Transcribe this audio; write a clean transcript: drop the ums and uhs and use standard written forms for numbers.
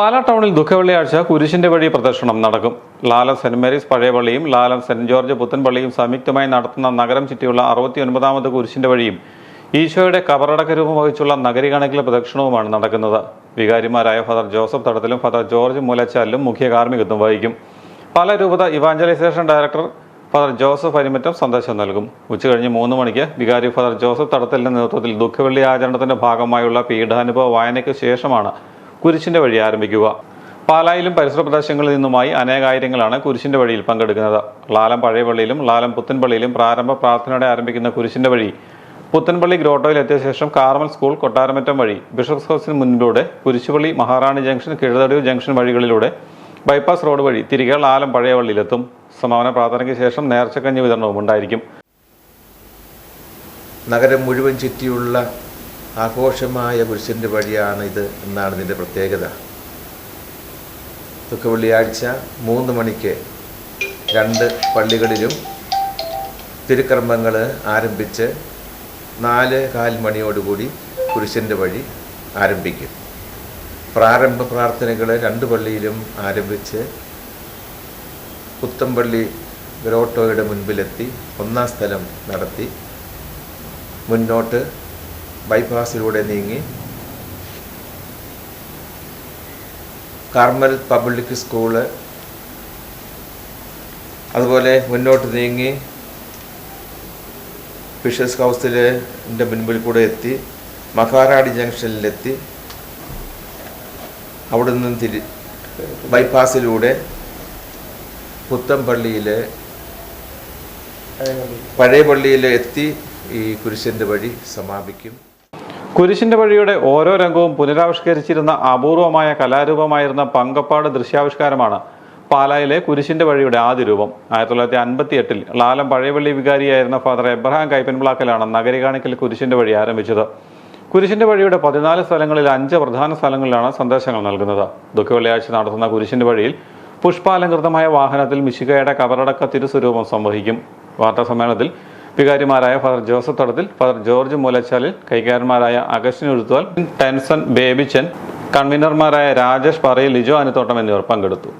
പാലാ ടൗണിൽ ദുഃഖവെള്ളിയാഴ്ച കുരിശിന്റെ വഴി പ്രദർശനം നടക്കും. ലാലം സെന്റ് മേരീസ് പഴയ പള്ളിയും ലാലം സെന്റ് ജോർജ് പുത്തൻപള്ളിയും സംയുക്തമായി നടത്തുന്ന നഗരം ചുറ്റിയുള്ള 69ാമത് കുരിശിന്റെ വഴിയും ഈശോയുടെ കബറടക്ക രൂപം വഹിച്ചുള്ള നഗരി കാണിക്കൽ പ്രദക്ഷിണവുമാണ് നടക്കുന്നത്. വികാരിമാരായ ഫാദർ ജോസഫ് തടത്തിലും ഫാദർ ജോർജ് മൂലച്ചാലിലും മുഖ്യ കാർമ്മികത്വം വഹിക്കും. പാലാ രൂപത evangelisation director father Joseph Arimattam സന്ദേശം നൽകും. ഉച്ചകഴിഞ്ഞ് 3 മണിക്ക് വികാരി ഫാദർ ജോസഫ് തടത്തലിന്റെ നേതൃത്വത്തിൽ ദുഃഖവെള്ളി ആചരണത്തിന്റെ ഭാഗമായുള്ള പീഠാനുഭവ വായനയ്ക്ക് ശേഷമാണ് കുരിശിന്റെ വഴി ആരംഭിക്കുക. പാലായിലും പരിസര പ്രദേശങ്ങളിൽ നിന്നുമായി അനേകായിരങ്ങളാണ് കുരിശിന്റെ വഴിയിൽ പങ്കെടുക്കുന്നത്. ലാലം പഴയ പള്ളിയിലും ലാലം പുത്തൻപള്ളിയിലും പ്രാരംഭ പ്രാർത്ഥനയോടെ ആരംഭിക്കുന്ന കുരിശിന്റെ വഴി പുത്തൻപള്ളി ഗ്രോട്ടോയിൽ എത്തിയ ശേഷം കാർമൽ സ്കൂൾ, കൊട്ടാരമറ്റം വഴി, ബിഷപ്സ് ഹൗസിന് മുന്നിലൂടെ കുരിശുപള്ളി, മഹാറാണി ജംഗ്ഷൻ, കിഴതടിയൂർ ജംഗ്ഷൻ വഴികളിലൂടെ ബൈപ്പാസ് റോഡ് വഴി തിരികെ ലാലം പഴയ പള്ളിയിലെത്തും. സമാപന പ്രാർത്ഥനയ്ക്ക് ശേഷം നേർച്ചക്കഞ്ഞി വിതരണവും ഉണ്ടായിരിക്കും. നഗരം മുഴുവൻ ചുറ്റിയുള്ള ആഘോഷമായ കുരിശിൻ്റെ വഴിയാണ് ഇത് എന്നാണ് ഇതിൻ്റെ പ്രത്യേകത. ദുഃഖവെള്ളിയാഴ്ച 3 മണിക്ക് 2 പള്ളികളിലും തിരുക്കർമ്മങ്ങൾ ആരംഭിച്ച് 4:15 മണിയോടുകൂടി കുരിശിൻ്റെ വഴി ആരംഭിക്കും. പ്രാരംഭ പ്രാർത്ഥനകൾ 2 പള്ളിയിലും ആരംഭിച്ച് പുത്തൻപള്ളി ഗ്രോട്ടോയുടെ മുൻപിലെത്തി 1ാം സ്ഥലം നടത്തി മുന്നോട്ട് ബൈപ്പാസിലൂടെ നീങ്ങി കാർമൽ പബ്ലിക് സ്കൂള്, അതുപോലെ മുന്നോട്ട് നീങ്ങി ബിഷപ്സ് ഹൗസിൻ്റെ മുൻപിൽ കൂടെ എത്തി മഹാറാണി ജംഗ്ഷനിലെത്തി അവിടെ നിന്നും ബൈപ്പാസിലൂടെ പുത്തൻപള്ളിയിലെ പഴയ പള്ളിയിൽ എത്തി ഈ കുരിശിൻ്റെ വഴി സമാപിക്കും. കുരിശിന്റെ വഴിയുടെ ഓരോ രംഗവും പുനരാവിഷ്കരിച്ചിരുന്ന അപൂർവമായ കലാരൂപമായിരുന്ന പങ്കപ്പാട് ദൃശ്യാവിഷ്കാരമാണ് പാലായിലെ കുരിശിന്റെ വഴിയുടെ ആദ്യ രൂപം. 1958-ൽ ലാലം പഴയപള്ളി വികാരിയായിരുന്ന ഫാദർ എബ്രഹാം കൈപ്പൻപ്ലാക്കലാണ് നഗരി കാണിക്കൽ കുരിശിന്റെ വഴി ആരംഭിച്ചത്. കുരിശിന്റെ വഴിയുടെ 14 സ്ഥലങ്ങളിൽ 5 പ്രധാന സ്ഥലങ്ങളിലാണ് സന്ദേശങ്ങൾ നൽകുന്നത്. ദുഃഖവെള്ളിയാഴ്ച നടത്തുന്ന കുരിശിന്റെ വഴിയിൽ പുഷ്പാലങ്കൃതമായ വാഹനത്തിൽ മിശിഹായുടെ കബറടക്ക തിരുസ്വരൂപം സംവഹിക്കും. വാർത്താ സമ്മേളനത്തിൽ വികാരിമാരായ Father Joseph Thadathil, Father George Moolachalil, കൈകാരന്മാരായ അഗസ്റ്റിൻ ഉഴുത്തുവാൽ, ടെൻസൺ ബേബിച്ചൻ, കൺവീനർമാരായ രാജേഷ് പറയിൽ, ലിജോ അനുത്തോട്ടം എന്നിവർ പങ്കെടുത്തു.